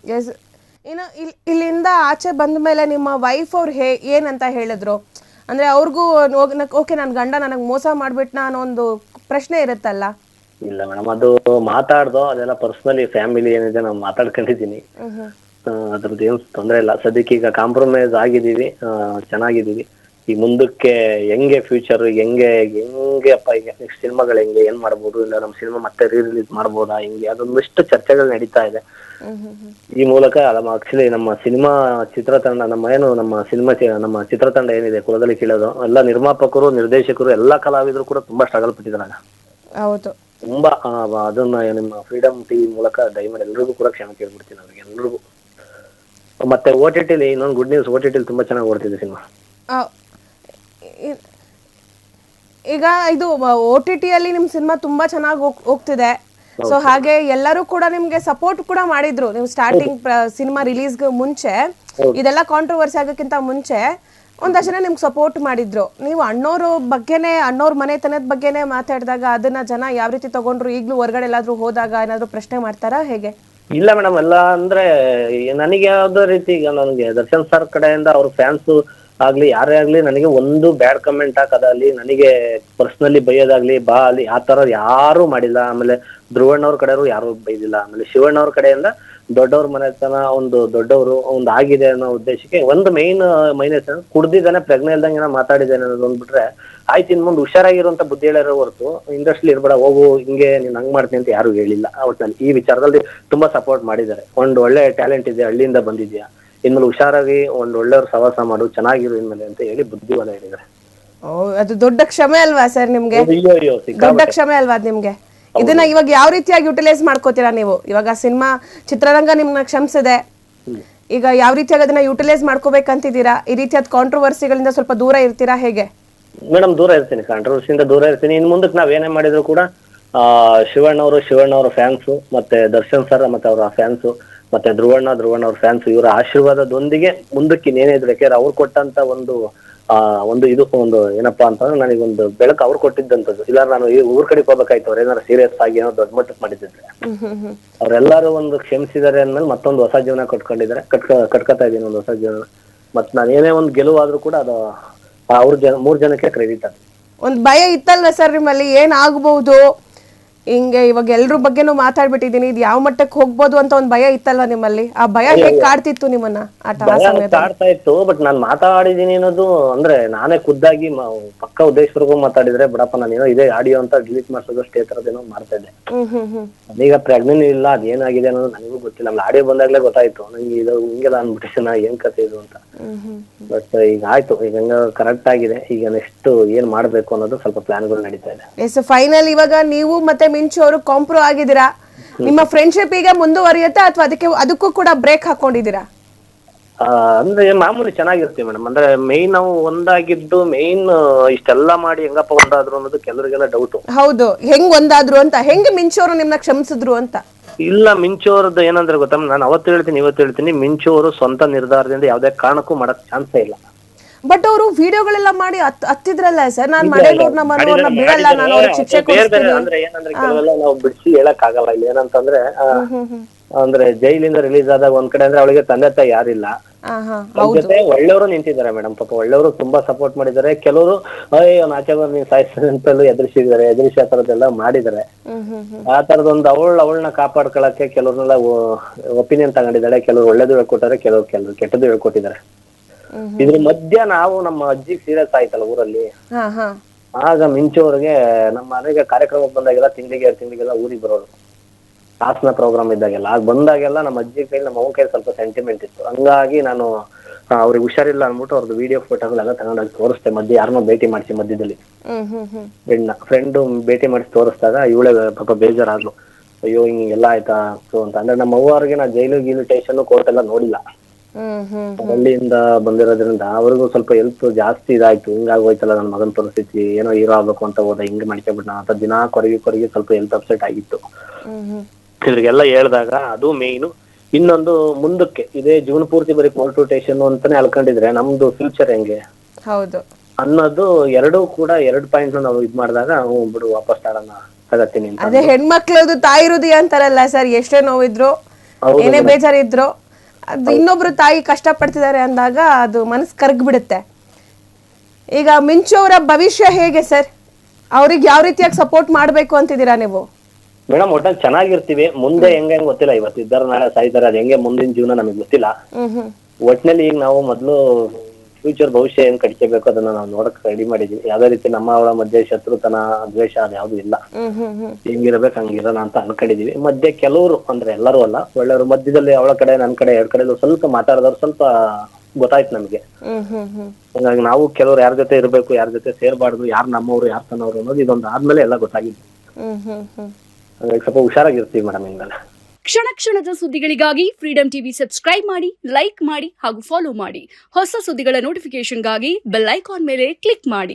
S. ಇನ್ನು ಇಲ್ಲಿಂದ ಆಚೆ ಬಂದ ಮೇಲೆ ನಿಮ್ಮ ವೈಫ್ ಅವ್ರು ಏನಂತ ಹೇಳಿದ್ರು? ಅಂದ್ರೆ ಅವ್ರಿಗೂ ಓಕೆ ನನ್ನ ಗಂಡ ನನಗೆ ಮೋಸ ಮಾಡ್ಬಿಟ್ನಾ ಅನ್ನೋ ಒಂದು ಪ್ರಶ್ನೆ ಇರುತ್ತಲ್ಲ. ಇಲ್ಲ ಮೇಡಮ್, ಅದು ಮಾತಾಡ್ದೋ ಅದೆಲ್ಲ ಪರ್ಸನಲಿ ಫ್ಯಾಮಿಲಿ ಏನಿದೆ ನಾವು ಮಾತಾಡ್ಕೊಂಡಿದ್ದೀನಿ. ಅದ್ರದ್ದು ಏನು ತೊಂದರೆ ಇಲ್ಲ. ಸದ್ಯಕ್ಕೆ ಈಗ ಕಾಂಪ್ರಮೈಸ್ ಆಗಿದ್ದೀವಿ, ಚೆನ್ನಾಗಿದ್ದೀವಿ. ಈ ಮುಂದಕ್ಕೆ ಹೆಂಗೆ ಫ್ಯೂಚರ್ ಹೆಂಗೆ ಅಪ್ಪ ಈಗ ನೆಕ್ಸ್ಟ್ ಸಿನಿಮಾಗಳು ಹೆಂಗೆ ಏನ್ ಮಾಡ್ಬೋದು, ಇಲ್ಲ ನಮ್ಮ ಸಿನಿಮಾ ಮತ್ತೆ ರಿಲೀಸ್ ಮಾಡ್ಬೋದಾ, ಹಿಂಗೆ ಅದೊಂದಿಷ್ಟು ಚರ್ಚೆಗಳು ನಡೀತಾ ಇದೆ. ಈ ಮೂಲಕ ಆಕ್ಚುಲಿ ನಮ್ಮ ಸಿನಿಮಾ ಚಿತ್ರತಂಡ ನಮ್ಮ ಚಿತ್ರತಂಡ ಏನಿದೆ ಕುಲದಲ್ಲಿ ಕೀಳೋದು, ಎಲ್ಲ ನಿರ್ಮಾಪಕರು, ನಿರ್ದೇಶಕರು, ಎಲ್ಲಾ ಕಲಾವಿದರು ಕೂಡ ತುಂಬಾ ಸ್ಟ್ರಗಲ್ ಪಟ್ಟಿದ್ದಾರೆ. ಹೌದು, ತುಂಬಾ ಅದನ್ನ ನಿಮ್ಮ ಫ್ರೀಡಮ್ ಟಿವಿ ಮೂಲಕ ದಯಮಾಡಿ ಎಲ್ರಿಗೂ ಕೂಡ ಕ್ಷಮೆ ಕೇಳ್ಬಿಡ್ತೀನಿ ಅವ್ರಿಗೆ ಎಲ್ರಿಗೂ. ಮತ್ತೆ OTT ಇನ್ನೊಂದು ಗುಡ್ ನ್ಯೂಸ್, OTT ತುಂಬಾ ಚೆನ್ನಾಗಿ ಓಡ್ತಿದೆ ಸಿನಿಮಾ. ಈಗ ಇದು OTT ಅಲ್ಲಿ ನಿಮ್ ಸಿನಿಮಾ ತುಂಬಾ ಚೆನ್ನಾಗಿ ಹೋಗ್ತಿದೆ. ಸೊ ಹಾಗೆ ಎಲ್ಲರೂ ಕೂಡ ನಿಮ್ಗೆ ಸಪೋರ್ಟ್ ಕೂಡ ಮಾಡಿದ್ರು. ನೀವು ಸ್ಟಾರ್ಟಿಂಗ್ ಸಿನಿಮಾ ರಿಲೀಸ್ಗೆ ಮುಂಚೆ, ಇದೆಲ್ಲ ಕಾಂಟ್ರವರ್ಸಿ ಆಗೋಕ್ಕಿಂತ ಮುಂಚೆ ಒಂದಷ್ಟು ಜನ ನಿಮ್ಗೆ ಸಪೋರ್ಟ್ ಮಾಡಿದ್ರು. ನೀವು ಅಣ್ಣವ್ರ ಬಗ್ಗೆನೇ, ಅಣ್ಣವ್ರ ಮನೆತನದ ಬಗ್ಗೆನೇ ಮಾತಾಡಿದಾಗ ಅದನ್ನ ಜನ ಯಾವ ರೀತಿ ತಗೊಂಡ್ರು? ಈಗಲೂ ಹೊರಗಡೆ ಎಲ್ಲಾದ್ರೂ ಹೋದಾಗ ಏನಾದ್ರು ಪ್ರಶ್ನೆ ಮಾಡ್ತಾರಾ ಹೇಗೆ? ಇಲ್ಲ ಮೇಡಮ್, ಎಲ್ಲ ಅಂದ್ರೆ ನನಗೆ ಯಾವ್ದೋ ರೀತಿ ಈಗ ನನಗೆ ದರ್ಶನ್ ಸರ್ ಕಡೆಯಿಂದ ಅವ್ರ ಫ್ಯಾನ್ಸ್ ಆಗ್ಲಿ ಯಾರೇ ಆಗ್ಲಿ ನನಗೆ ಒಂದು ಬ್ಯಾಡ್ ಕಮೆಂಟ್ ಹಾಕೋದಾಗ್ಲಿ, ನನಗೆ ಪರ್ಸನಲಿ ಬೈಯೋದಾಗ್ಲಿ ಅಲ್ಲಿ ಆ ತರ ಯಾರು ಮಾಡಿಲ್ಲ. ಆಮೇಲೆ ಧ್ರುವಣ್ಣವ್ರ ಕಡೆಯವರು ಯಾರು ಬೈದಿಲ್ಲ. ಆಮೇಲೆ ಶಿವಣ್ಣವ್ರ ಕಡೆಯಿಂದ ದೊಡ್ಡವ್ರ ಮನೆತನ ದೊಡ್ಡವರು ಆಗಿದೆ ಅನ್ನೋ ಉದ್ದೇಶಕ್ಕೆ ಒಂದು ಮೈನಸ್ ಕುಡ್ದಿದ್ದಾನೆ, ಪ್ರಜ್ಞೆ ಇಲ್ದಂಗೆ ಏನೋ ಮಾತಾಡಿದ್ದೇನೆ ಅನ್ನೋದು ಅಂದ್ಬಿಟ್ರೆ ಆಯ್ತು, ಇನ್ ಮುಂದೆ ಹುಷಾರಾಗಿರುವಂತ ಬುದ್ಧಿ ಹೇಳೋ ಹೊರತು ಇಂಡಸ್ಟ್ರಿ ಇರ್ಬೇಡ, ಹೋಗು ಹಿಂಗೆ ನೀನ್ ಹಂಗ್ ಮಾಡ್ತೀನಿ ಅಂತ ಯಾರು ಹೇಳಿಲ್ಲ. ಒಟ್ನಲ್ಲಿ ಈ ವಿಚಾರದಲ್ಲಿ ತುಂಬಾ ಸಪೋರ್ಟ್ ಮಾಡಿದ್ದಾರೆ. ಒಂದು ಒಳ್ಳೆ ಟ್ಯಾಲೆಂಟ್ ಇದೆ, ಹಳ್ಳಿಯಿಂದ ಬಂದಿದ್ಯಾ, ಇನ್ಮೇಲೆ ಹುಷಾರಾಗಿ ಒಂದ್ ಒಳ್ಳೆಯವ್ರ ಸವಾಸ ಮಾಡು, ಚೆನ್ನಾಗಿರು ಇನ್ಮೇಲೆ ಅಂತ ಹೇಳಿ ಬುದ್ಧಿವಾದ ಹೇಳಿದ್ದಾರೆ. ಅದು ದೊಡ್ಡ ಕ್ಷಮೆ ಅಲ್ವಾ ಸರ್ ನಿಮ್ಗೆ? ದೊಡ್ಡ ಕ್ಷಮೆ ಅಲ್ವಾ ನಿಮ್ಗೆ? ಇದನ್ನ ಇವಾಗ ಯಾವ ರೀತಿಯಾಗಿ ಯುಟಿಲೈಸ್ ಮಾಡ್ಕೋತೀರಾ ನೀವು? ಇವಾಗ ಸಿನಿಮಾ ಚಿತ್ರರಂಗ ನಿಮ್ನ ಕ್ಷಮಿಸಿದೆ, ಈಗ ಯಾವ ರೀತಿಯಾಗಿ ಅದನ್ನ ಯುಟಿಲೈಸ್ ಮಾಡ್ಕೋಬೇಕಂತಿದ್ದೀರಾ? ಈ ರೀತಿಯಾದ ಕಾಂಟ್ರವರ್ಸಿಗಳಿಂದ ಸ್ವಲ್ಪ ದೂರ ಇರ್ತೀರಾ ಹೇಗೆ? ಮೇಡಮ್, ದೂರ ಇರ್ತೀನಿ, ಕಾಂಟ್ರವರ್ಸಿಯಿಂದ ದೂರ ಇರ್ತೀನಿ. ಇನ್ ಮುಂದಕ್ಕೆ ನಾವ್ ಏನೇ ಮಾಡಿದ್ರು ಕೂಡ ಶಿವಣ್ಣವ್ರ ಫ್ಯಾನ್ಸು, ಮತ್ತೆ ದರ್ಶನ್ ಸರ್ ಮತ್ತೆ ಅವರ ಫ್ಯಾನ್ಸು, ಮತ್ತೆ ಧ್ರುವಣ್ಣವ್ರ ಫ್ಯಾನ್ಸ್, ಇವರ ಆಶೀರ್ವಾದದೊಂದಿಗೆ ಮುಂದಕ್ಕೆ ಇನ್ನೇನೇ ಇದ್ರೆ, ಯಾಕೆಂದ್ರೆ ಅವ್ರು ಕೊಟ್ಟಂತ ಒಂದು ಏನಪ್ಪಾ ಅಂತಂದ್ರೆ ನನಗೊಂದು ಬೆಳಕು ಅವ್ರು ಕೊಟ್ಟಿದ್ದಂಥದ್ದು. ಇಲ್ಲ ನಾನು ಈ ಊರ್ ಕಡೆಗೆ ಹೋಗ್ಬೇಕಾಯ್ತು, ಅವ್ರ ಏನಾರು ಸೀರಿಯಸ್ ಆಗಿ ಏನೋ ದೊಡ್ಡ ಮಟ್ಟಕ್ಕೆ ಮಾಡಿದ್ರೆ ಅವ್ರೆಲ್ಲಾರು ಒಂದು ಕ್ಷಮಿಸಿದಾರೆ ಅಂದ್ಮೇಲೆ ಮತ್ತೊಂದು ಹೊಸ ಜೀವನ ಕಟ್ಕೊತಾ ಇದೀನಿ, ಒಂದು ಹೊಸ ಜೀವನ. ಮತ್ ನಾನು ಏನೇ ಒಂದು ಗೆಲುವಾದ್ರೂ ಕೂಡ ಅದು ಮೂರ್ ಜನಕ್ಕೆ ಕ್ರೆಡಿಟ್ ಅದು. ಒಂದ್ ಭಯ ಇತ್ತಲ್ವ ಸರ್ ನಿಮ್ಮಲ್ಲಿ, ಏನ್ ಆಗ್ಬಹುದು ಹಿಂಗೆ? ಇವಾಗ ಎಲ್ರ ಬಗ್ಗೆನೂ ಮಾತಾಡ್ಬಿಟ್ಟಿದೀನಿ, ಇದು ಯಾವ ಮಟ್ಟಕ್ಕೆ ಹೋಗ್ಬೋದು ಅಂತ ಒಂದ್ ಭಯ ಇತ್ತಲ್ವಾ ನಿಮ್ಮಲ್ಲಿ? ಆ ಭಯ ಹೇಗ್ ಕಾಡ್ತಿತ್ತು ನಿಮ್ಮನ್ನ ಕಾಡ್ತಾ ಇತ್ತು. ಬಟ್ ನಾನ್ ಮಾತಾಡಿದೀನಿ ಅನ್ನೋದು ಅಂದ್ರೆ ನಾನೇ ಖುದ್ದಾಗಿ ಪಕ್ಕ ಉದ್ದೇಶವರೆಗೂ ಮಾತಾಡಿದ್ರೆ ಬಿಡಪ್ಪ ನಾನೇನೋ ಇದೇ ಆಡಿಯೋ ಅಂತ ಡಿಲೀಟ್ ಮಾಡ್ಸೋದಷ್ಟು ಈ ತರದೇನೋ ಮಾಡ್ತಾ ಇದ್ದೆ. ಈಗ ಪ್ರೆಗ್ನೆಂಟ್ ಇಲ್ಲ, ಅದೇನಾಗಿದೆ ಅನ್ನೋದು ನನಗೂ ಗೊತ್ತಿಲ್ಲ. ನಮ್ಗೆ ಆಡಿಯೋ ಬಂದಾಗ್ಲೇ ಗೊತ್ತಾಯ್ತು ನಂಗೆ ಇದು ಹಿಂಗೆಲ್ಲ ಅನ್ಬಿಟ್ಟಿನ ಏನ್ ಕತೆ ಇದು ಅಂತ. ಬಟ್ ಈಗ ಆಯ್ತು, ಈಗ ಕರೆಕ್ಟ್ ಆಗಿದೆ. ಈಗ ನೆಕ್ಸ್ಟ್ ಏನ್ ಮಾಡ್ಬೇಕು ಅನ್ನೋದು ಸ್ವಲ್ಪ ಪ್ಲಾನ್ಗಳು ನಡೀತಾ ಇದೆ. ಫೈನಲ್ ಇವಾಗ ನೀವು ಮತ್ತೆ ಮಿಂಚು ಅವರು ಕಾಂಪ್ರೋ ಆಗಿದ್ದೀರಾ. ನಿಮ್ಮ ಫ್ರೆಂಡ್ಶಿಪ್ ಈಗ ಮುಂದುವರಿಯುತ್ತಾ ಅಥವಾ ಅದಕ್ಕೂ ಕೂಡ ಬ್ರೇಕ್ ಹಾಕೊಂಡಿದ್ದೀರಾ? ಅಂದ್ರೆ ಮಾಮೂಲಿ ಚೆನ್ನಾಗಿರ್ತೀವಿ ಮೇಡಮ್. ಅಂದ್ರೆ ಮೇನ್ ನಾವು ಒಂದಾಗಿದ್ದು ಇಷ್ಟೆಲ್ಲ ಮಾಡಿ ಹೆಂಗಪ್ಪ ಒಂದಾದ್ರು ಅನ್ನೋದು ಕೆಲವರಿಗೆಲ್ಲ ಡೌಟ್. ಹೌದು, ಹೆಂಗ್ ಒಂದಾದ್ರು ಅಂತ, ಹೆಂಗ್ ಮಿಂಚೋರು ನಿಮ್ನ ಕ್ಷಮಿಸಿದ್ರು ಅಂತ? ಇಲ್ಲ, ಮಿಂಚೋರದ್ದು ಏನಂದ್ರೆ ಗೊತ್ತಾ, ನಾನು ಇವತ್ತು ಹೇಳ್ತೀನಿ, ಮಿಂಚೋರು ಸ್ವಂತ ನಿರ್ಧಾರದಿಂದ ಯಾವ್ದೇ ಕಾರಣಕ್ಕೂ ಮಾಡಕ್ ಚಾನ್ಸೇ ಇಲ್ಲ. ಬಟ್ ಅವರು ವಿಡಿಯೋಗಳೆಲ್ಲ ಮಾಡಿ ಹತ್ತಿದ್ರಲ್ಲ ಸರ್, ನಾನ್ ಮನೆಯವ್ರನ್ನ ಬಿಡಲ್ಲ, ನಾನು ಅವ್ರಿಗೆ ಶಿಕ್ಷೆ ಕೊಡ್ತೀನಿ ಅಂದ್ರೆ ಏನಂದ್ರೆ ಕೆಲವೆಲ್ಲ ನಾವು ಬಿಡಿಸಿ ಹೇಳಕ್ ಆಗಲ್ಲ. ಇಲ್ಲಿ ಏನಂತಂದ್ರೆ ಅಂದ್ರೆ ಜೈಲಿಂದ ರಿಲೀಸ್ ಆದಾಗ ಒಂದ್ ಕಡೆ ಅಂದ್ರೆ ಅವಳಿಗೆ ತಂದೆ ತಾಯಿ ಯಾರಿಲ್ಲ, ಜೊತೆ ಒಳ್ಳೆಯವರು ನಿಂತಿದ್ದಾರೆ ಮೇಡಮ್. ಪಾಪ ಒಳ್ಳೆಯವರು ತುಂಬಾ ಸಪೋರ್ಟ್ ಮಾಡಿದ್ದಾರೆ. ಕೆಲವರು ಆಚೆ ನೀನ್ ಸಾಯಿಸ್ತಾರೆ ಅಂತಲೂ ಎದುರಿಸಿ ಆ ತರದೆಲ್ಲ ಮಾಡಿದ್ದಾರೆ. ಆ ತರದೊಂದು ಅವಳನ್ನ ಕಾಪಾಡ್ಕೊಳಕ್ಕೆ ಕೆಲವ್ರನ್ನೆಲ್ಲ ಒಪಿನಿಯನ್ ತಗೊಂಡಿದ್ದಾಳೆ. ಕೆಲವರು ಒಳ್ಳೇದು ಹೇಳ್ಕೊಟ್ಟಾರೆ, ಕೆಲವರು ಕೆಟ್ಟದ್ದು ಹೇಳ್ಕೊಟ್ಟಿದ್ದಾರೆ. ಇದ್ರ ಮಧ್ಯ ನಾವು ನಮ್ಮ ಅಜ್ಜಿಗೆ ಸೀರಿಯಸ್ ಆಯ್ತಲ್ಲ ಊರಲ್ಲಿ, ಆಗ ಮಿಂಚೋರ್ಗೆ ನಮ್ಮ ಮನೆಗೆ ಕಾರ್ಯಕ್ರಮಕ್ಕೆ ಬಂದಾಗೆಲ್ಲ ತಿಂಗಳಿಗೆಲ್ಲ ಊರಿಗೆ ಬರೋರು, ಹಾಸನ ಪ್ರೋಗ್ರಾಮ್ ಇದ್ದಾಗೆಲ್ಲ. ಆಗ ಬಂದಾಗೆಲ್ಲ ನಮ್ಮ ಅಜ್ಜಿ ಕೈ ನಮ್ಮ ಅವನ ಕೈ ಸ್ವಲ್ಪ ಸೆಂಟಿಮೆಂಟ್ ಇತ್ತು. ಹಂಗಾಗಿ ನಾನು ಅವ್ರಿಗೆ ಹುಷಾರಿಲ್ಲ ಅನ್ಬಿಟ್ಟು ಅವ್ರದ್ದು ವಿಡಿಯೋ ಫೋಟೋಗಳೆಲ್ಲ ತಗೊಂಡೋಗಿ ತೋರಿಸ್ತೆ. ಯಾರನ್ನೋ ಭೇಟಿ ಮಾಡಿಸಿ ಮಧ್ಯದಲ್ಲಿ ಫ್ರೆಂಡ್ ಭೇಟಿ ಮಾಡಿಸಿ ತೋರಿಸಿದಾಗ ಇವಳೆ ಪಾಪ ಬೇಜಾರಾಗ್ಲು, ಅಯ್ಯೋ ಹಿಂಗೆಲ್ಲ ಆಯ್ತಾ ಅಂತ. ಅಂದ್ರೆ ನಮ್ಮ ಅವ್ವರಿಗೆ ನಾ ಜೈಲು ಟೇಷನ್ ಕೋರ್ಟ್ ಎಲ್ಲ ನೋಡಿಲ್ಲ, ಹಳ್ಳಿಯಿಂದ ಬಂದಿರೋದ್ರಿಂದ ಅವ್ರಿಗೂ ಸ್ವಲ್ಪ ಹೆಲ್ಪ್ ಜಾಸ್ತಿ ಇದಾಯ್ತು. ಹಿಂಗಾಗೋಯ್ತಲ್ಲ ನನ್ನ ಮಗನ ಪರಿಸ್ಥಿತಿ, ಏನೋ ಹೀರೋ ಆಗ್ಬೇಕು ಅಂತ ಹೋದ, ಹಿಂಗ್ ಮಾಡ್ಕೊಬಿಟ್ಟ ಅಂತ ದಿನ ಕೊರಗಿ ಸ್ವಲ್ಪ ಹೆಲ್ತ್ ಅಪ್ಸೆಟ್ ಆಗಿತ್ತು. ಇವ್ರಿಗೆಲ್ಲ ಹೇಳ್ದಾಗ ಅದು ಮೇಯ್ನು. ಇನ್ನೊಂದು ಮುಂದಕ್ಕೆ ಇದೇ ಜೀವನ ಪೂರ್ತಿ ಬರೀ ಕಾನ್ಸಲ್ಟೇಷನ್ ಅಂತಾನೆ ಅಲ್ಕೊಂಡಿದ್ರೆ ನಮ್ದು ಫ್ಯೂಚರ್ ಹೆಂಗೆ ಅನ್ನೋದು ಎರಡು ಪಾಯಿಂಟ್ ನಾವು ಇದ್ ಮಾಡಿದಾಗ ಬಿಡು ವಾಪಸ್ ಆಡೋಣ ತಗತ್ತೀನಿ ಅಂತ. ಅದೇ ಹೆಣ್ಮಕ್ಳದು ತಾಯಿ ಹೃದಯ ಅಂತಾರಲ್ಲ ಸರ್, ಎಷ್ಟೇ ನೋವಿದ್ರು ಏನೇ ಬೇಜಾರಿದ್ರು ಅದು ಇನ್ನೊಬ್ರು ತಾಯಿ ಕಷ್ಟ ಪಡ್ತಿದ್ದಾರೆ ಅಂದಾಗ ಅದು ಮನಸ್ಸು ಕರಗ್ಬಿಡುತ್ತೆ. ಈಗ ಮಿಂಚು ಅವರ ಭವಿಷ್ಯ ಹೇಗೆ ಸರ್? ಅವ್ರಿಗೆ ಯಾವ ರೀತಿಯಾಗಿ ಸಪೋರ್ಟ್ ಮಾಡ್ಬೇಕು ಅಂತಿದ್ದೀರಾ ನೀವು? ಮೇಡಮ್ ಒಟ್ನಲ್ಲಿ ಚೆನ್ನಾಗಿರ್ತೀವಿ, ಮುಂದೆ ಹೆಂಗೆ ಗೊತ್ತಿಲ್ಲ, ಇವತ್ತು ಇದ್ದಾರೆ ನಾಳೆ ಸಾಯ್ತಾರೆ, ಅದು ಹೆಂಗೆ ಮುಂದಿನ ಜೀವನ ನಮಗೆ ಗೊತ್ತಿಲ್ಲ. ಒಟ್ನಲ್ಲಿ ಈಗ ನಾವು ಮೊದಲು ಫ್ಯೂಚರ್ ಭವಿಷ್ಯ ಏನ್ ಕಟ್ಕೋಬೇಕು ಅದನ್ನ ನಾವು ನೋಡಕ್ ರೆಡಿ ಮಾಡಿದೀವಿ. ಯಾವ್ದೇ ರೀತಿ ನಮ್ಮ ಅವಳ ಮಧ್ಯೆ ಶತ್ರುತನ ದ್ವೇಷ ಅದು ಯಾವ್ದು ಇಲ್ಲ, ಹೆಂಗಿರ್ಬೇಕು ಹಂಗಿರೋಣ ಅಂತ ಅನ್ಕೊಂಡಿದೀವಿ. ಮಧ್ಯೆ ಕೆಲವರು ಅಂದ್ರೆ ಎಲ್ಲರೂ ಅಲ್ಲ, ಒಳ್ಳೆಯವರು ಮಧ್ಯದಲ್ಲಿ ಅವಳ ಕಡೆ ನನ್ನ ಕಡೆ ಎರಡ್ ಕಡೆ ಸ್ವಲ್ಪ ಮಾತಾಡಿದವ್ರು ಸ್ವಲ್ಪ ಗೊತ್ತಾಯ್ತು ನಮ್ಗೆ. ಹಂಗಾಗಿ ನಾವು ಕೆಲವ್ರು ಯಾರ ಜೊತೆ ಇರ್ಬೇಕು, ಯಾರ ಜೊತೆ ಸೇರ್ಬಾರ್ದು, ಯಾರು ನಮ್ಮವ್ರು ಯಾರು ತನ್ನವ್ರು ಅನ್ನೋದು ಇದೊಂದು ಆದ್ಮೇಲೆ ಎಲ್ಲ ಗೊತ್ತಾಗಿದ್ದು. ಹಾಗಾಗಿ ಸ್ವಲ್ಪ ಹುಷಾರಾಗಿರ್ತೀವಿ ಮೇಡಮ್ ಹಿಂಗೆಲ್ಲ. ಕ್ಷಣ ಕ್ಷಣದ ಸುದ್ದಿಗಳಿಗಾಗಿ ಫ್ರೀಡಂ ಟಿವಿ ಸಬ್ಸ್ಕ್ರೈಬ್ ಮಾಡಿ, ಲೈಕ್ ಮಾಡಿ ಹಾಗೂ ಫಾಲೋ ಮಾಡಿ. ಹೊಸ ಸುದ್ದಿಗಳ ನೋಟಿಫಿಕೇಶನ್ಗಾಗಿ ಬೆಲ್ ಐಕಾನ್ ಮೇಲೆ ಕ್ಲಿಕ್ ಮಾಡಿ.